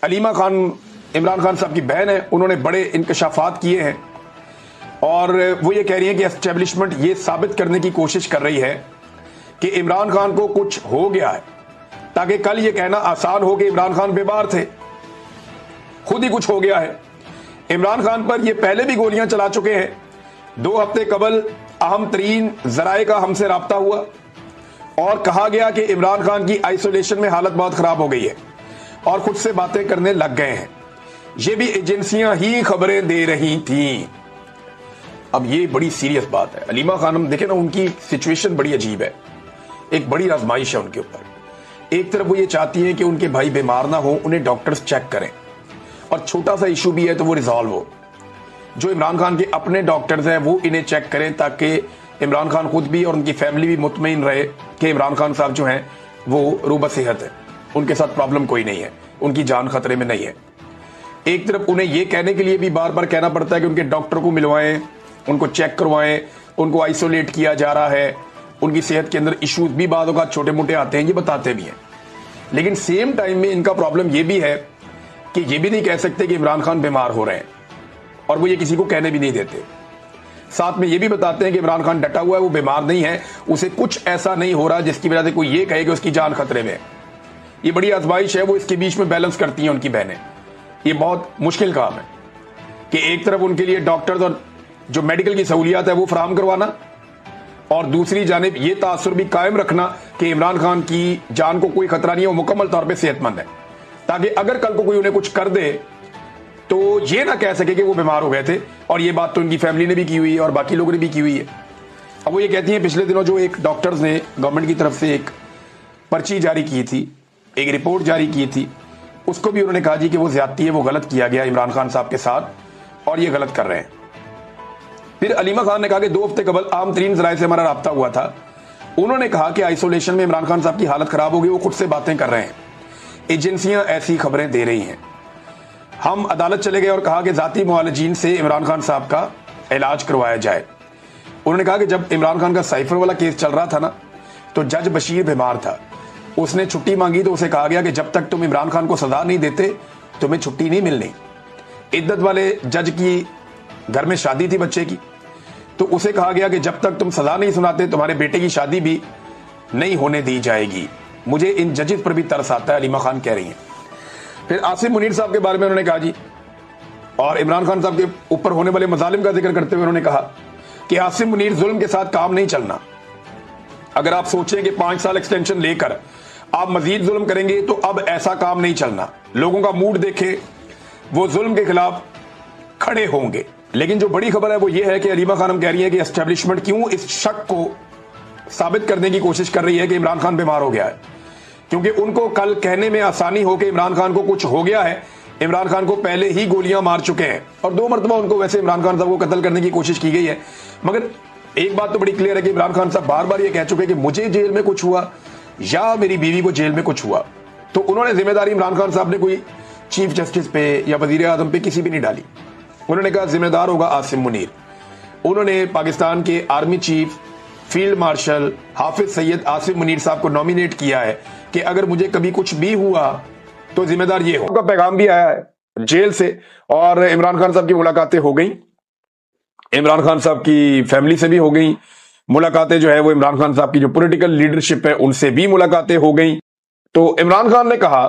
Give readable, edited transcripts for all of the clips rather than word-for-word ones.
علیمہ خان عمران خان صاحب کی بہن ہے، انہوں نے بڑے انکشافات کیے ہیں اور وہ یہ کہہ رہی ہیں کہ اسٹیبلشمنٹ یہ ثابت کرنے کی کوشش کر رہی ہے کہ عمران خان کو کچھ ہو گیا ہے، تاکہ کل یہ کہنا آسان ہو کہ عمران خان بیمار تھے، خود ہی کچھ ہو گیا ہے۔ عمران خان پر یہ پہلے بھی گولیاں چلا چکے ہیں۔ 2 ہفتے قبل اہم ترین ذرائع کا ہم سے رابطہ ہوا اور کہا گیا کہ عمران خان کی آئسولیشن میں حالت بہت خراب ہو گئی ہے اور خود سے باتیں کرنے لگ گئے ہیں۔ یہ بھی ایجنسیاں ہی خبریں دے رہی تھیں۔ اب یہ بڑی سیریس بات ہے۔ علیمہ خانم دیکھیں نا، ان کی سچویشن بڑی عجیب ہے، ایک بڑی آزمائش ہے ان کے اوپر۔ ایک طرف وہ یہ چاہتی ہیں کہ ان کے بھائی بیمار نہ ہو، انہیں ڈاکٹرز چیک کریں اور چھوٹا سا ایشو بھی ہے تو وہ ریزالو ہو۔ جو عمران خان کے اپنے ڈاکٹرز ہیں وہ انہیں چیک کریں تاکہ عمران خان خود بھی اور ان کی فیملی بھی مطمئن رہے کہ عمران خان صاحب جو ہیں وہ روبہ صحت ہے، ان کے ساتھ پرابلم کوئی نہیں ہے، ان کی جان خطرے میں نہیں ہے۔ ایک طرف انہیں یہ کہنے کے لیے بھی بار بار کہنا پڑتا ہے کہ ان کے ڈاکٹر کو ملوائیں، ان کو چیک کروائیں، ان کو آئسولیٹ کیا جا رہا ہے، ان کی صحت کے اندر ایشوز بھی بعض اوقات چھوٹے موٹے آتے ہیں، یہ بتاتے بھی ہیں۔ لیکن سیم ٹائم میں ان کا پرابلم یہ بھی ہے کہ یہ بھی نہیں کہہ سکتے کہ عمران خان بیمار ہو رہے ہیں، اور وہ یہ کسی کو کہنے بھی نہیں دیتے۔ ساتھ میں یہ بھی بتاتے ہیں کہ عمران خان ڈٹا ہوا ہے، وہ بیمار نہیں ہے، اسے کچھ ایسا نہیں ہو رہا جس کی وجہ سے کوئی یہ کہے کہ اس کی جان خطرے میں ہے۔ یہ بڑی آزمائش ہے، وہ اس کے بیچ میں بیلنس کرتی ہیں ان کی بہنیں۔ یہ بہت مشکل کام ہے کہ ایک طرف ان کے لیے ڈاکٹرز اور جو میڈیکل کی سہولیات ہے وہ فراہم کروانا، اور دوسری جانب یہ تاثر بھی قائم رکھنا کہ عمران خان کی جان کو کوئی خطرہ نہیں ہے، وہ مکمل طور پہ صحت مند ہے، تاکہ اگر کل کو کوئی انہیں کچھ کر دے تو یہ نہ کہہ سکے کہ وہ بیمار ہو گئے تھے۔ اور یہ بات تو ان کی فیملی نے بھی کی ہوئی ہے اور باقی لوگوں نے بھی کی ہوئی ہے۔ اب وہ یہ کہتی ہیں پچھلے دنوں جو ایک ڈاکٹرز نے گورنمنٹ کی طرف سے ایک پرچی جاری کی تھی، ایک رپورٹ جاری کی تھی، اس کو بھی انہوں نے کہا جی کہ وہ زیادتی ہے، وہ غلط کیا گیا عمران خان صاحب کے ساتھ اور یہ غلط کر رہے ہیں۔ پھر علیمہ خان نے کہا کہ 2 ہفتے قبل عام ترین ذرائع سے ہمارا رابطہ ہوا تھا، انہوں نے کہا کہ آئسولیشن میں عمران خان صاحب کی حالت خراب ہو گئی، وہ خود سے باتیں کر رہے ہیں، ایجنسیاں ایسی خبریں دے رہی ہیں۔ ہم عدالت چلے گئے اور کہا کہ ذاتی معالجین سے عمران خان صاحب کا علاج کروایا جائے۔ انہوں نے کہا کہ جب عمران خان کا سائفر والا کیس چل رہا تھا نا، تو جج بشیر بیمار تھا، اس نے چھٹی مانگی تو اسے کہا گیا کہ جب تک تم عمران خان کو سزا نہیں دیتے تمہیں چھٹی نہیں ملنی۔ عدت والے جج کی گھر میں شادی تھی بچے کی، تو اسے کہا گیا کہ جب تک تم سزا نہیں سناتے تمہارے بیٹے کی شادی بھی نہیں ہونے دی جائے گی۔ مجھے ان ججز پر بھی ترس آتا ہے، علیمہ خان کہہ رہی ہیں۔ پھر عاصم منیر صاحب کے بارے میں انہوں نے کہا جی، اور عمران خان صاحب کے اوپر ہونے والے مظالم کا ذکر کرتے ہوئے انہوں نے کہا کہ عاصم منیر ظلم کے ساتھ کام نہیں چلنا۔ اگر آپ سوچیں کہ 5 سال ایکسٹینشن لے کر آپ مزید ظلم کریں گے تو اب ایسا کام نہیں چلنا۔ لوگوں کا موڈ دیکھے، وہ ظلم کے خلاف کھڑے ہوں گے۔ لیکن جو بڑی خبر ہے وہ یہ ہے کہ علیمہ خانم کہہ رہی ہے کہ اسٹیبلشمنٹ کیوں اس شک کو ثابت کرنے کی کوشش کر رہی ہے کہ عمران خان بیمار ہو گیا ہے، کیونکہ ان کو کل کہنے میں آسانی ہو کہ عمران خان کو کچھ ہو گیا ہے۔ عمران خان کو پہلے ہی گولیاں مار چکے ہیں اور 2 مرتبہ ان کو ویسے عمران خان صاحب کو قتل کرنے کی کوشش کی گئی ہے، مگر ایک بات تو بڑی کلیئر ہے کہ عمران خان صاحب بار بار یہ کہہ چکے کہ مجھے جیل میں کچھ ہوا یا میری بیوی کو جیل میں کچھ ہوا، تو انہوں نے ذمہ داری عمران خان صاحب نے کوئی چیف جسٹس پہ یا وزیر اعظم پہ کسی بھی نہیں ڈالی۔ انہوں نے کہا ذمہ دار ہوگا عاصم منیر۔ انہوں نے پاکستان کے آرمی چیف فیلڈ مارشل حافظ سید عاصم منیر صاحب کو نومینیٹ کیا ہے کہ اگر مجھے کبھی کچھ بھی ہوا تو ذمہ دار یہ ہو۔ کا پیغام بھی آیا ہے جیل سے، اور عمران خان صاحب کی ملاقاتیں ہو گئیں، عمران خان صاحب کی فیملی سے بھی ہو گئیں ملاقاتیں، جو ہے وہ عمران خان صاحب کی جو پولیٹیکل لیڈرشپ ہے ان سے بھی ملاقاتیں ہو گئیں۔ تو عمران خان نے کہا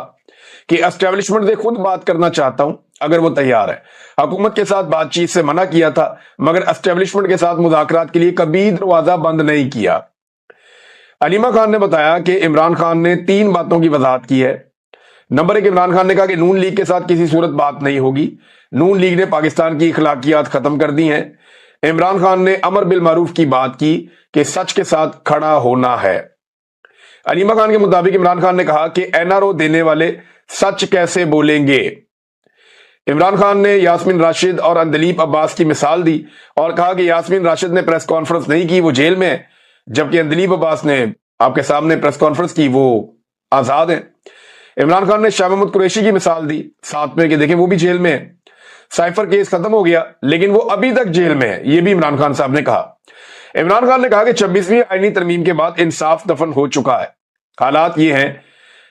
کہ اسٹیبلشمنٹ سے خود بات کرنا چاہتا ہوں اگر وہ تیار ہے۔ حکومت کے ساتھ بات چیت سے منع کیا تھا، مگر اسٹیبلشمنٹ کے ساتھ مذاکرات کے لیے کبھی دروازہ بند نہیں کیا۔ علیمہ خان نے بتایا کہ عمران خان نے 3 باتوں کی وضاحت کی ہے۔ نمبر 1، عمران خان نے کہا کہ نون لیگ کے ساتھ کسی صورت بات نہیں ہوگی، نون لیگ نے پاکستان کی اخلاقیات ختم کر دی ہیں۔ عمران خان نے امر بالمعروف کی بات کی کہ سچ کے ساتھ کھڑا ہونا ہے۔ علیمہ خان کے مطابق عمران خان نے کہا کہ NRO دینے والے سچ کیسے بولیں گے۔ عمران خان نے یاسمین راشد اور اندلیب عباس کی مثال دی اور کہا کہ یاسمین راشد نے پریس کانفرنس نہیں کی، وہ جیل میں ہے، جبکہ اندلیب عباس نے آپ کے سامنے پریس کانفرنس کی، وہ آزاد ہیں۔ عمران خان نے شاہ محمود قریشی کی مثال دی ساتھ میں کہ دیکھیں وہ بھی جیل میں ہے، سائفر کیس ختم ہو گیا لیکن وہ ابھی تک جیل میں ہے، یہ بھی عمران خان صاحب نے کہا۔ عمران خان نے کہا کہ 26ویں آئینی ترمیم کے بعد انصاف دفن ہو چکا ہے۔ حالات یہ ہیں،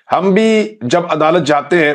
ہم بھی جب عدالت جاتے ہیں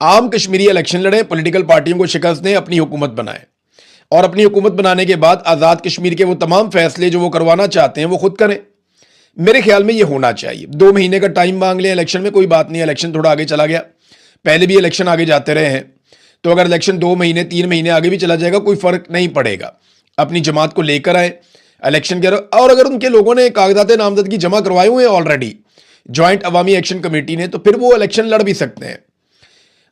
عام کشمیری الیکشن لڑیں، پولیٹیکل پارٹیوں کو شکست دیں، اپنی حکومت بنائیں، اور اپنی حکومت بنانے کے بعد آزاد کشمیر کے وہ تمام فیصلے جو وہ کروانا چاہتے ہیں وہ خود کریں۔ میرے خیال میں یہ ہونا چاہیے۔ 2 مہینے کا ٹائم مانگ لیں الیکشن میں، کوئی بات نہیں، الیکشن تھوڑا آگے چلا گیا، پہلے بھی الیکشن آگے جاتے رہے ہیں، تو اگر الیکشن 2 مہینے 3 مہینے آگے بھی چلا جائے گا کوئی فرق نہیں پڑے گا۔ اپنی جماعت کو لے کر آئیں الیکشن کے، اور اگر ان کے لوگوں نے کاغذات نامزدگی جمع کروائے ہوئے ہیں آلریڈی جوائنٹ عوامی ایکشن کمیٹی نے، تو پھر وہ الیکشن لڑ بھی سکتے ہیں،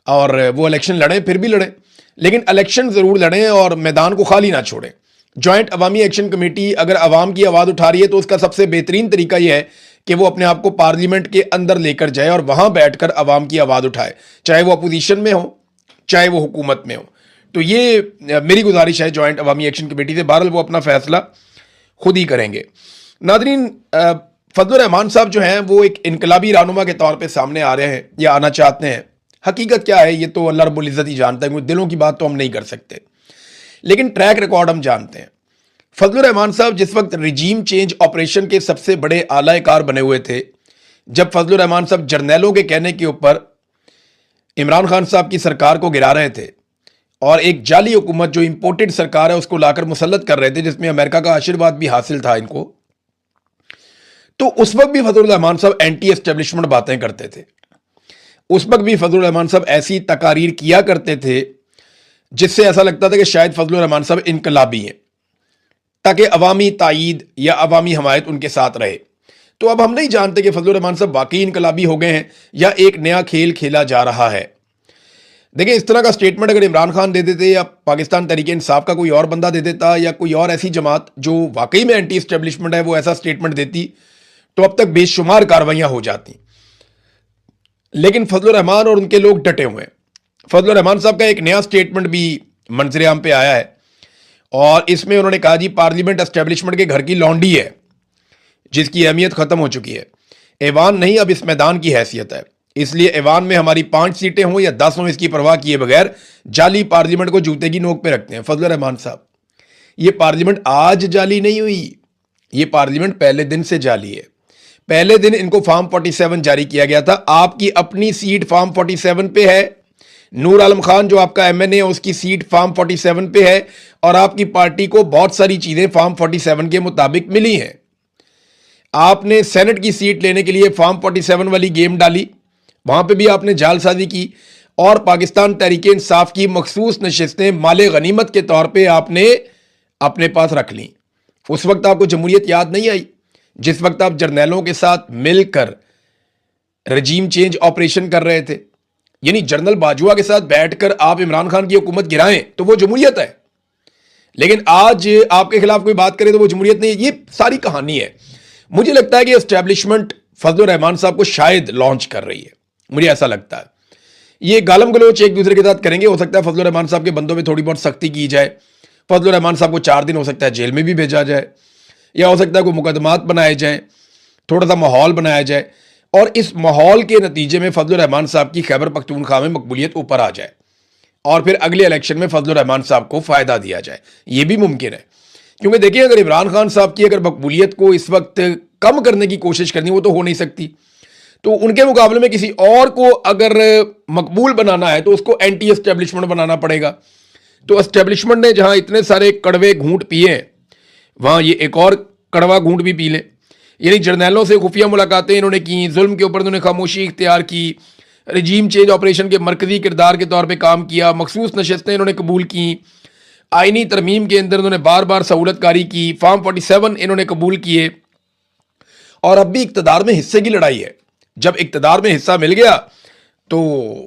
اور وہ الیکشن لڑیں، پھر بھی لڑیں، لیکن الیکشن ضرور لڑیں اور میدان کو خالی نہ چھوڑیں۔ جوائنٹ عوامی ایکشن کمیٹی اگر عوام کی آواز اٹھا رہی ہے تو اس کا سب سے بہترین طریقہ یہ ہے کہ وہ اپنے آپ کو پارلیمنٹ کے اندر لے کر جائے اور وہاں بیٹھ کر عوام کی آواز اٹھائے، چاہے وہ اپوزیشن میں ہو چاہے وہ حکومت میں ہو۔ تو یہ میری گزارش ہے جوائنٹ عوامی ایکشن کمیٹی سے، بہرحال وہ اپنا فیصلہ خود ہی کریں گے۔ ناظرین، فضل الرحمان صاحب جو ہیں وہ ایک انقلابی رہنما کے طور پہ سامنے آ رہے ہیں یا آنا چاہتے ہیں۔ حقیقت کیا ہے یہ تو اللہ رب العزت ہی جانتا ہے، کیونکہ دلوں کی بات تو ہم نہیں کر سکتے، لیکن ٹریک ریکارڈ ہم جانتے ہیں۔ فضل الرحمان صاحب جس وقت رجیم چینج آپریشن کے سب سے بڑے اعلی کار بنے ہوئے تھے، جب فضل الرحمان صاحب جرنیلوں کے کہنے کے اوپر عمران خان صاحب کی سرکار کو گرا رہے تھے اور ایک جعلی حکومت جو امپورٹڈ سرکار ہے اس کو لا کر مسلط کر رہے تھے، جس میں امریکہ کا آشیرواد بھی حاصل تھا ان کو، تو اس وقت بھی فضل الرحمان صاحب اینٹی اسٹیبلشمنٹ باتیں کرتے تھے۔ اس وقت بھی فضل الرحمان صاحب ایسی تقاریر کیا کرتے تھے جس سے ایسا لگتا تھا کہ شاید فضل الرحمان صاحب انقلابی ہیں، تاکہ عوامی تائید یا عوامی حمایت ان کے ساتھ رہے۔ تو اب ہم نہیں جانتے کہ فضل الرحمان صاحب واقعی انقلابی ہو گئے ہیں یا ایک نیا کھیل کھیلا جا رہا ہے۔ دیکھیں، اس طرح کا سٹیٹمنٹ اگر عمران خان دے دیتے یا پاکستان تحریک انصاف کا کوئی اور بندہ دے دیتا یا کوئی اور ایسی جماعت جو واقعی میں اینٹی اسٹیبلشمنٹ ہے وہ ایسا سٹیٹمنٹ دیتی تو اب تک بے شمار کاروائیاں ہو جاتی، لیکن فضل الرحمان اور ان کے لوگ ڈٹے ہوئے ہیں۔ فضل الرحمان صاحب کا ایک نیا سٹیٹمنٹ بھی منظر عام پہ آیا ہے، اور اس میں انہوں نے کہا جی پارلیمنٹ اسٹیبلشمنٹ کے گھر کی لونڈی ہے جس کی اہمیت ختم ہو چکی ہے، ایوان نہیں اب اس میدان کی حیثیت ہے، اس لیے ایوان میں ہماری 5 سیٹیں ہوں یا 10 ہوں اس کی پرواہ کیے بغیر جعلی پارلیمنٹ کو جوتے کی نوک پہ رکھتے ہیں۔ فضل الرحمان صاحب، یہ پارلیمنٹ آج جعلی نہیں ہوئی، یہ پارلیمنٹ پہلے دن سے جعلی ہے۔ پہلے دن ان کو فارم 47 جاری کیا گیا تھا، آپ کی اپنی سیٹ فارم 47 پہ ہے، نور عالم خان جو آپ کا ایم این اے ہے اس کی سیٹ فارم 47 پہ ہے، اور آپ کی پارٹی کو بہت ساری چیزیں فارم 47 کے مطابق ملی ہیں۔ آپ نے سینٹ کی سیٹ لینے کے لیے فارم 47 والی گیم ڈالی، وہاں پہ بھی آپ نے جعل سازی کی، اور پاکستان تحریک انصاف کی مخصوص نشستیں مال غنیمت کے طور پہ آپ نے اپنے پاس رکھ لیں۔ اس وقت آپ کو جمہوریت یاد نہیں آئی جس وقت آپ جرنیلوں کے ساتھ مل کر رجیم چینج آپریشن کر رہے تھے؟ یعنی جنرل باجوہ کے ساتھ بیٹھ کر آپ عمران خان کی حکومت گرائیں تو وہ جمہوریت ہے، لیکن آج آپ کے خلاف کوئی بات کرے تو وہ جمہوریت نہیں ہے۔ یہ ساری کہانی ہے۔ مجھے لگتا ہے کہ اسٹیبلشمنٹ فضل الرحمان صاحب کو شاید لانچ کر رہی ہے، مجھے ایسا لگتا ہے۔ یہ گالم گلوچ ایک دوسرے کے ساتھ کریں گے، ہو سکتا ہے فضل الرحمان صاحب کے بندوں پہ تھوڑی بہت سختی کی جائے، فضل الرحمان صاحب کو 4 دن ہو سکتا ہے جیل میں بھی بھیجا جائے، یا ہو سکتا ہے کوئی مقدمات بنائے جائیں، تھوڑا سا ماحول بنایا جائے، اور اس ماحول کے نتیجے میں فضل الرحمان صاحب کی خیبر پختونخوا میں مقبولیت اوپر آ جائے، اور پھر اگلے الیکشن میں فضل الرحمان صاحب کو فائدہ دیا جائے۔ یہ بھی ممکن ہے، کیونکہ دیکھیں اگر عمران خان صاحب کی اگر مقبولیت کو اس وقت کم کرنے کی کوشش کرنی وہ تو ہو نہیں سکتی، تو ان کے مقابلے میں کسی اور کو اگر مقبول بنانا ہے تو اس کو اینٹی اسٹیبلشمنٹ بنانا پڑے گا۔ تو اسٹیبلشمنٹ نے جہاں اتنے سارے کڑوے گھونٹ پیے ہیں وہاں یہ ایک اور کڑوا گھونٹ بھی پی لیں۔ یعنی جرنیلوں سے خفیہ ملاقاتیں انہوں نے کی، ظلم کے اوپر انہوں نے خاموشی اختیار کی، رجیم چینج آپریشن کے مرکزی کردار کے طور پہ کام کیا، مخصوص نشستیں انہوں نے قبول کی، آئینی ترمیم کے اندر انہوں نے بار بار سہولت کاری کی، فارم 47 انہوں نے قبول کیے، اور اب بھی اقتدار میں حصے کی لڑائی ہے۔ جب اقتدار میں حصہ مل گیا تو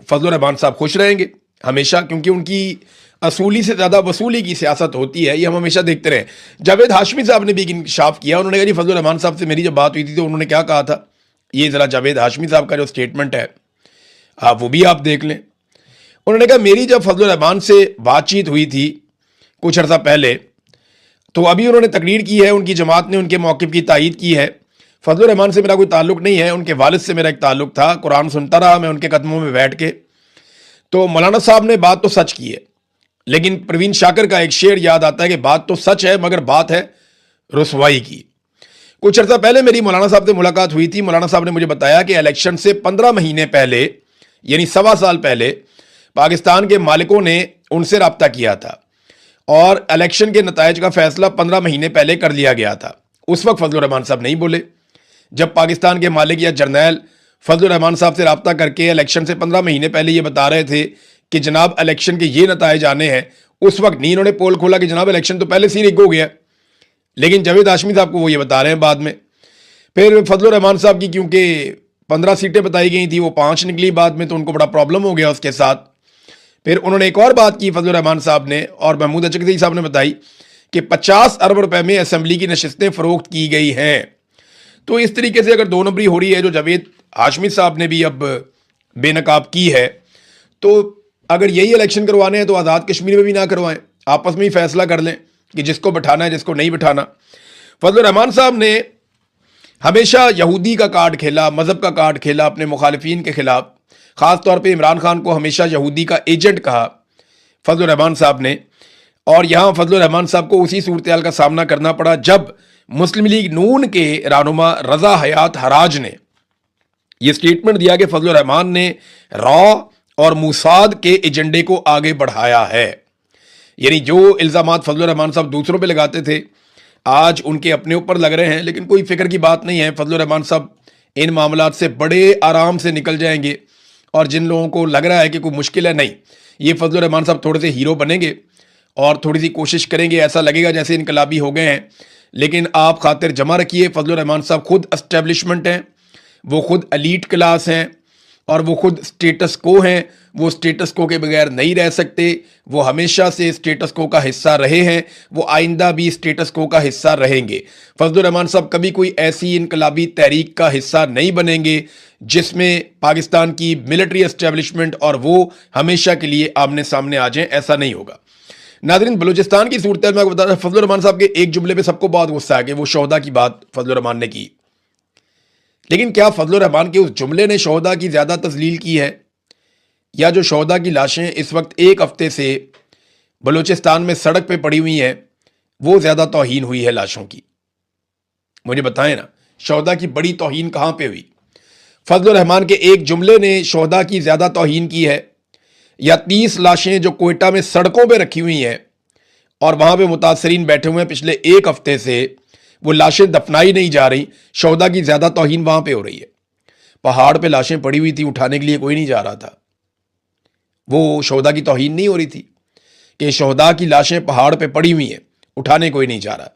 فضل الرحمان صاحب خوش رہیں گے ہمیشہ، کیونکہ ان کی اصولی سے زیادہ وصولی کی سیاست ہوتی ہے، یہ ہم ہمیشہ دیکھتے رہے۔ جاوید ہاشمی صاحب نے بھی ایک انکشاف کیا، انہوں نے کہا جی فضل الرحمان صاحب سے میری جب بات ہوئی تھی تو انہوں نے کیا کہا تھا، یہ ذرا جاوید ہاشمی صاحب کا جو سٹیٹمنٹ ہے وہ بھی آپ دیکھ لیں۔ انہوں نے کہا میری جب فضل الرحمان سے بات چیت ہوئی تھی کچھ عرصہ پہلے تو ابھی انہوں نے تقریر کی ہے، ان کی جماعت نے ان کے موقف کی تائید کی ہے، فضل الرحمان سے میرا کوئی تعلق نہیں ہے، ان کے والد سے میرا ایک تعلق تھا، قرآن سنتا رہا میں ان کے قدموں میں بیٹھ کے۔ تو مولانا صاحب نے بات تو سچ کی ہے، لیکن پروین شاکر کا ایک شعر یاد آتا ہے کہ بات تو سچ ہے مگر بات ہے رسوائی کی۔ کچھ عرصہ پہلے میری مولانا صاحب سے ملاقات ہوئی تھی، مولانا صاحب نے مجھے بتایا کہ الیکشن سے 15 مہینے پہلے یعنی 1.25 سال پہلے پاکستان کے مالکوں نے ان سے رابطہ کیا تھا اور الیکشن کے نتائج کا فیصلہ 15 مہینے پہلے کر لیا گیا تھا. اس وقت فضل الرحمان صاحب نہیں بولے. جب پاکستان کے مالک یا جرنیل فضل الرحمان صاحب سے رابطہ کر کے الیکشن سے 15 مہینے پہلے یہ بتا رہے تھے کہ جناب الیکشن کے یہ نتائج آنے ہیں, اس وقت نہیں انہوں نے پول کھولا کہ جناب الیکشن تو پہلے سے ریگ ہو گیا. لیکن جاوید ہاشمی صاحب کو وہ یہ بتا رہے ہیں بعد میں. پھر فضل الرحمان صاحب کی کیونکہ 15 سیٹیں بتائی گئی تھی, وہ 5 نکلی بعد میں, تو ان کو بڑا پرابلم ہو گیا اس کے ساتھ. پھر انہوں نے ایک اور بات کی فضل الرحمان صاحب نے اور محمود اچکزئی صاحب نے بتائی کہ 50 ارب روپے میں اسمبلی کی نشستیں فروخت کی گئی ہیں. تو اس طریقے سے اگر 2 نمبری ہو رہی ہے جو جاوید ہاشمی صاحب نے بھی اب بے نقاب کی ہے, تو اگر یہی الیکشن کروانے ہیں تو آزاد کشمیر میں بھی نہ کروائیں, آپس میں ہی فیصلہ کر لیں کہ جس کو بٹھانا ہے جس کو نہیں بٹھانا. فضل الرحمان صاحب نے ہمیشہ یہودی کا کارڈ کھیلا, مذہب کا کارڈ کھیلا اپنے مخالفین کے خلاف. خاص طور پہ عمران خان کو ہمیشہ یہودی کا ایجنٹ کہا فضل الرحمان صاحب نے. اور یہاں فضل الرحمان صاحب کو اسی صورتحال کا سامنا کرنا پڑا جب مسلم لیگ نون کے رہنما رضا حیات حراج نے یہ سٹیٹمنٹ دیا کہ فضل الرحمان نے را اور موساد کے ایجنڈے کو آگے بڑھایا ہے. یعنی جو الزامات فضل الرحمان صاحب دوسروں پہ لگاتے تھے آج ان کے اپنے اوپر لگ رہے ہیں. لیکن کوئی فکر کی بات نہیں ہے, فضل الرحمان صاحب ان معاملات سے بڑے آرام سے نکل جائیں گے. اور جن لوگوں کو لگ رہا ہے کہ کوئی مشکل ہے, نہیں, یہ فضل الرحمان صاحب تھوڑے سے ہیرو بنیں گے اور تھوڑی سی کوشش کریں گے, ایسا لگے گا جیسے انقلابی ہو گئے ہیں. لیکن آپ خاطر جمع رکھیے, فضل الرحمان صاحب خود اسٹیبلشمنٹ ہیں, وہ خود ایلیٹ کلاس ہیں اور وہ خود سٹیٹس کو ہیں. وہ سٹیٹس کو کے بغیر نہیں رہ سکتے, وہ ہمیشہ سے سٹیٹس کو کا حصہ رہے ہیں, وہ آئندہ بھی سٹیٹس کو کا حصہ رہیں گے. فضل الرحمان صاحب کبھی کوئی ایسی انقلابی تحریک کا حصہ نہیں بنیں گے جس میں پاکستان کی ملٹری اسٹیبلشمنٹ اور وہ ہمیشہ کے لیے آمنے سامنے آ جائیں. ایسا نہیں ہوگا. ناظرین, بلوچستان کی صورتحال میں آپ کو بتا رہا ہوں, فضل الرحمان صاحب کے ایک جملے پہ سب کو بہت غصہ ہے کہ وہ شہداء کی بات فضل الرحمان نے کی. لیکن کیا فضل الرحمان کے اس جملے نے شہداء کی زیادہ تذلیل کی ہے, یا جو شہداء کی لاشیں اس وقت ایک ہفتے سے بلوچستان میں سڑک پہ پڑی ہوئی ہیں وہ زیادہ توہین ہوئی ہے لاشوں کی؟ مجھے بتائیں نا, شہداء کی بڑی توہین کہاں پہ ہوئی؟ فضل الرحمان کے ایک جملے نے شہداء کی زیادہ توہین کی ہے, یا 30 لاشیں جو کوئٹہ میں سڑکوں پہ رکھی ہوئی ہیں اور وہاں پہ متاثرین بیٹھے ہوئے ہیں پچھلے ایک ہفتے سے, وہ لاشیں دفنائی نہیں جا رہی, شہداء کی زیادہ توہین وہاں پہ ہو رہی ہے. پہاڑ پہ لاشیں پڑی ہوئی تھی, اٹھانے کے لیے کوئی نہیں جا رہا تھا. وہ شہداء کی توہین نہیں ہو رہی تھی کہ شہداء کی لاشیں پہاڑ پہ پڑی ہوئی ہیں, اٹھانے کوئی نہیں جا رہا.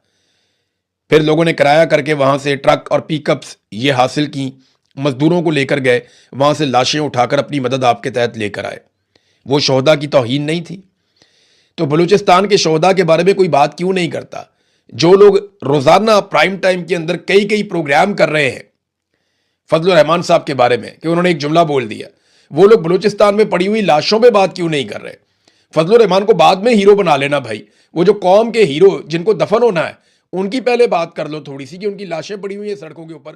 پھر لوگوں نے کرایہ کر کے وہاں سے ٹرک اور پک اپس یہ حاصل کی, مزدوروں کو لے کر گئے, وہاں سے لاشیں اٹھا کر اپنی مدد آپ کے تحت لے کر آئے. وہ شہداء کی توہین نہیں تھی؟ تو بلوچستان کے شہداء کے بارے میں کوئی بات کیوں نہیں کرتا؟ جو لوگ روزانہ پرائم ٹائم کے اندر کئی پروگرام کر رہے ہیں فضل الرحمان صاحب کے بارے میں کہ انہوں نے ایک جملہ بول دیا, وہ لوگ بلوچستان میں پڑی ہوئی لاشوں پہ بات کیوں نہیں کر رہے؟ فضل الرحمان کو بعد میں ہیرو بنا لینا بھائی, وہ جو قوم کے ہیرو جن کو دفن ہونا ہے ان کی پہلے بات کر لو تھوڑی سی, کہ ان کی لاشیں پڑی ہوئی ہیں سڑکوں کے اوپر.